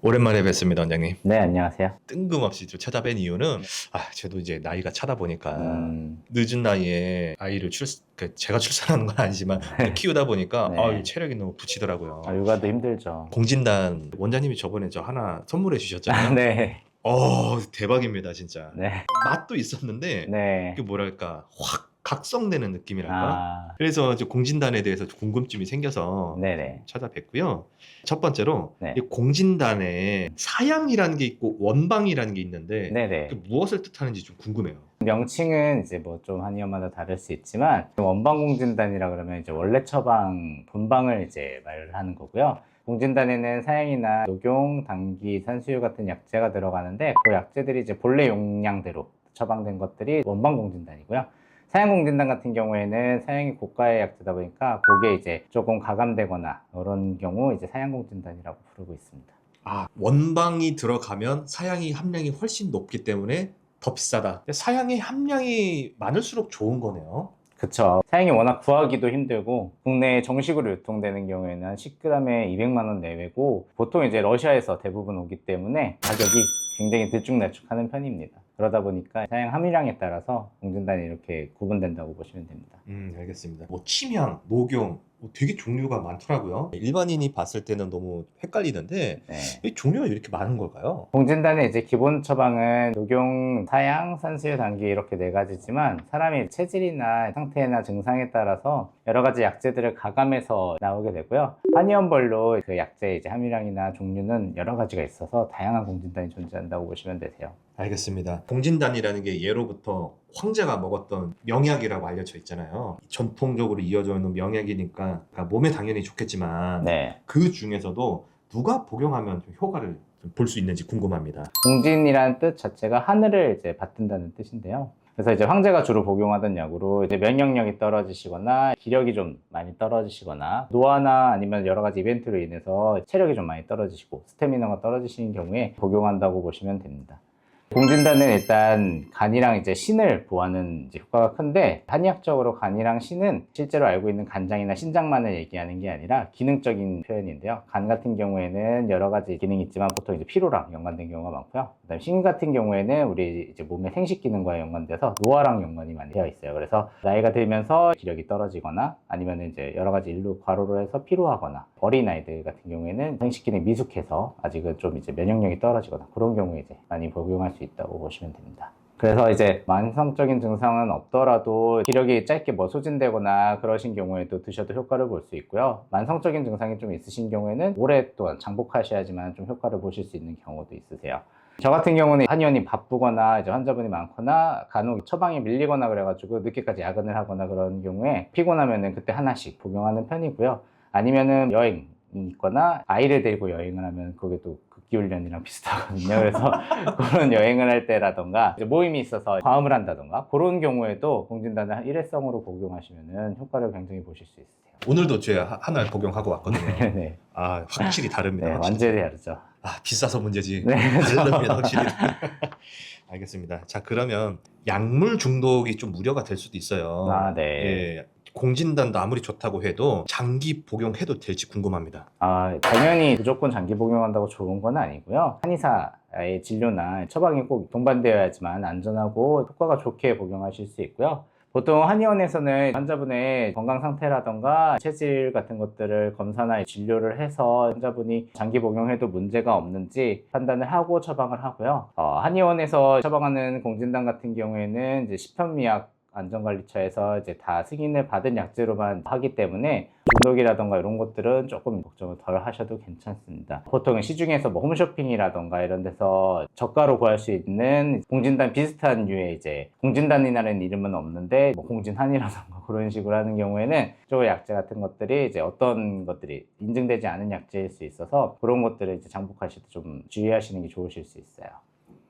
오랜만에 뵙습니다, 원장님. 네, 안녕하세요. 뜬금없이 좀 찾아뵌 이유는, 저도 이제 나이가 차다 보니까, 음, 늦은 나이에 아이를 제가 출산하는 건 아니지만, 키우다 보니까, 네. 체력이 너무 붙이더라고요. 육아도 힘들죠. 공진단, 원장님이 저번에 저 하나 선물해 주셨잖아요. 네, 대박입니다, 진짜. 네, 맛도 있었는데, 네. 그게 뭐랄까, 확 각성되는 느낌이랄까? 아, 그래서 이제 공진단에 대해서 궁금증이 생겨서 네네. 찾아뵙고요. 첫 번째로 네. 이 공진단에 사양이라는 게 있고 원방이라는 게 있는데 네네. 그 무엇을 뜻하는지 좀 궁금해요. 명칭은 이제 뭐 좀 한의원마다 다를 수 있지만, 원방공진단이라 그러면 이제 원래 처방, 본방을 이제 말을 하는 거고요. 공진단에는 사양이나 녹용, 당기, 산수유 같은 약재가 들어가는데, 그 약재들이 이제 본래 용량대로 처방된 것들이 원방공진단이고요. 사양공진단 같은 경우에는 사양이 고가의 약재다 보니까 그게 이제 조금 가감되거나 이런 경우 이제 사양공진단이라고 부르고 있습니다. 원방이 들어가면 사양이 함량이 훨씬 높기 때문에 더 비싸다. 근데 사양의 함량이 많을수록 좋은 거네요. 그쵸. 사양이 워낙 구하기도 힘들고 국내에 정식으로 유통되는 경우에는 한 10g에 200만 원 내외고, 보통 이제 러시아에서 대부분 오기 때문에 가격이 굉장히 들쭉날쭉하는 편입니다. 그러다 보니까 사양 함유량에 따라서 공진단이 이렇게 구분된다고 보시면 됩니다. 알겠습니다. 뭐 침향, 녹용 되게 종류가 많더라고요. 일반인이 봤을 때는 너무 헷갈리는데 네. 이 종류가 이렇게 많은 걸까요? 공진단의 이제 기본 처방은 녹용, 사양, 산수유, 당기 이렇게 네 가지지만, 사람의 체질이나 상태나 증상에 따라서 여러 가지 약재들을 가감해서 나오게 되고요. 한의원별로 그 약재의 이제 함유량이나 종류는 여러 가지가 있어서 다양한 공진단이 존재한다고 보시면 되세요. 알겠습니다. 공진단이라는 게 예로부터 황제가 먹었던 명약이라고 알려져 있잖아요. 전통적으로 이어져 있는 명약이니까 몸에 당연히 좋겠지만 네. 그 중에서도 누가 복용하면 좀 효과를 볼 수 있는지 궁금합니다. 공진이라는 뜻 자체가 하늘을 이제 받든다는 뜻인데요. 그래서 이제 황제가 주로 복용하던 약으로 이제 면역력이 떨어지시거나 기력이 좀 많이 떨어지시거나 노화나 아니면 여러 가지 이벤트로 인해서 체력이 좀 많이 떨어지시고 스태미너가 떨어지시는 경우에 복용한다고 보시면 됩니다. 공진단은 일단 간이랑 이제 신을 보호하는 이제 효과가 큰데, 한의학적으로 간이랑 신은 실제로 알고 있는 간장이나 신장만을 얘기하는 게 아니라 기능적인 표현인데요. 간 같은 경우에는 여러 가지 기능이 있지만 보통 이제 피로랑 연관된 경우가 많고요. 그다음에 신 같은 경우에는 우리 이제 몸의 생식 기능과 연관돼서 노화랑 연관이 많이 되어 있어요. 그래서 나이가 들면서 기력이 떨어지거나 아니면 이제 여러 가지 일로 과로로 해서 피로하거나, 어린아이들 같은 경우에는 생식 기능이 미숙해서 아직은 좀 이제 면역력이 떨어지거나 그런 경우에 이제 많이 복용할 수 있다고 보시면 됩니다. 그래서 이제 만성적인 증상은 없더라도 기력이 짧게 뭐 소진되거나 그러신 경우에도 드셔도 효과를 볼 수 있고요. 만성적인 증상이 좀 있으신 경우에는 오랫동안 장복하셔야지만 좀 효과를 보실 수 있는 경우도 있으세요. 저 같은 경우는 한의원이 바쁘거나 이제 환자분이 많거나 간혹 처방이 밀리거나 그래가지고 늦게까지 야근을 하거나 그런 경우에 피곤하면은 그때 하나씩 복용하는 편이고요. 아니면은 여행 있거나 아이를 데리고 여행을 하면 그게 또 극기훈련이랑 비슷하거든요. 그래서 그런 여행을 할 때라던가 모임이 있어서 과음을 한다던가 그런 경우에도 공진단을 일회성으로 복용하시면 효과를 굉장히 보실 수 있으세요. 오늘도 제가 하나 복용하고 왔거든요. 네, 확실히 다릅니다. 네, 확실히. 완전히 다르죠. 비싸서 문제지. 네, 다릅니다, 확실히. 알겠습니다. 자, 그러면 약물 중독이 좀 우려가 될 수도 있어요. 네. 예, 공진단도 아무리 좋다고 해도 장기 복용해도 될지 궁금합니다. 당연히 무조건 장기 복용한다고 좋은 건 아니고요. 한의사의 진료나 처방이 꼭 동반되어야지만 안전하고 효과가 좋게 복용하실 수 있고요. 보통 한의원에서는 환자분의 건강 상태라던가 체질 같은 것들을 검사나 진료를 해서 환자분이 장기 복용해도 문제가 없는지 판단을 하고 처방을 하고요. 한의원에서 처방하는 공진단 같은 경우에는 이제 식품의약 안전관리처에서 이제 다 승인을 받은 약재로만 하기 때문에 중독이라던가 이런 것들은 조금 걱정을 덜 하셔도 괜찮습니다. 보통은 시중에서 뭐 홈쇼핑이라던가 이런 데서 저가로 구할 수 있는 공진단 비슷한 류의 이제 공진단이라는 이름은 없는데 뭐 공진한이라던가 그런 식으로 하는 경우에는 저 약재 같은 것들이 이제 어떤 것들이 인증되지 않은 약재일 수 있어서 그런 것들을 이제 장복하실 때 좀 주의하시는 게 좋으실 수 있어요.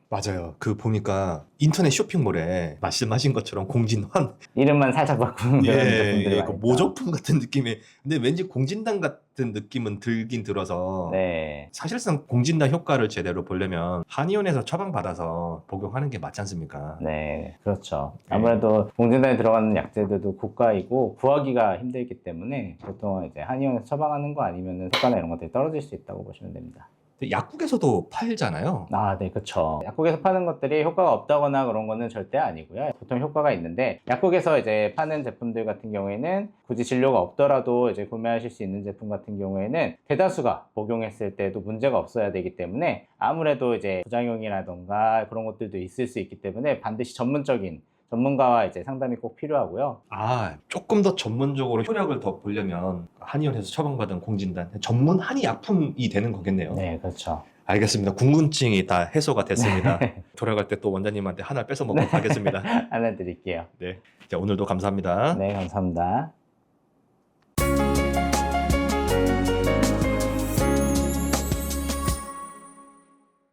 맞아요. 보니까 인터넷 쇼핑몰에 말씀하신 것처럼 공진환, 이름만 살짝 바꾸는 그런 제품들이 많이 있죠. 모조품 같은 느낌의, 근데 왠지 공진단 같은 느낌은 들긴 들어서 네. 사실상 공진단 효과를 제대로 보려면 한의원에서 처방받아서 복용하는 게 맞지 않습니까? 네, 그렇죠. 아무래도 공진단에 들어가는 약재들도 고가이고 구하기가 힘들기 때문에 보통 이제 한의원에서 처방하는 거 아니면은 효과나 이런 것들이 떨어질 수 있다고 보시면 됩니다. 근데 약국에서도 팔잖아요. 아, 네, 그쵸. 약국에서 파는 것들이 효과가 없다거나 그런 거는 절대 아니고요. 보통 효과가 있는데, 약국에서 이제 파는 제품들 같은 경우에는 굳이 진료가 없더라도 이제 구매하실 수 있는 제품 같은 경우에는 대다수가 복용했을 때도 문제가 없어야 되기 때문에 아무래도 이제 부작용이라던가 그런 것들도 있을 수 있기 때문에 반드시 전문적인 전문가와 이제 상담이 꼭 필요하고요. 아, 조금 더 전문적으로 효력을 더 보려면 한의원에서 처방받은 공진단 전문 한의약품이 되는 거겠네요. 네, 그렇죠. 알겠습니다. 궁금증이 다 해소가 됐습니다. 돌아갈 때 또 원장님한테 하나 뺏어 먹도록 하겠습니다. 알려드릴게요. 네. 자, 오늘도 감사합니다. 네, 감사합니다.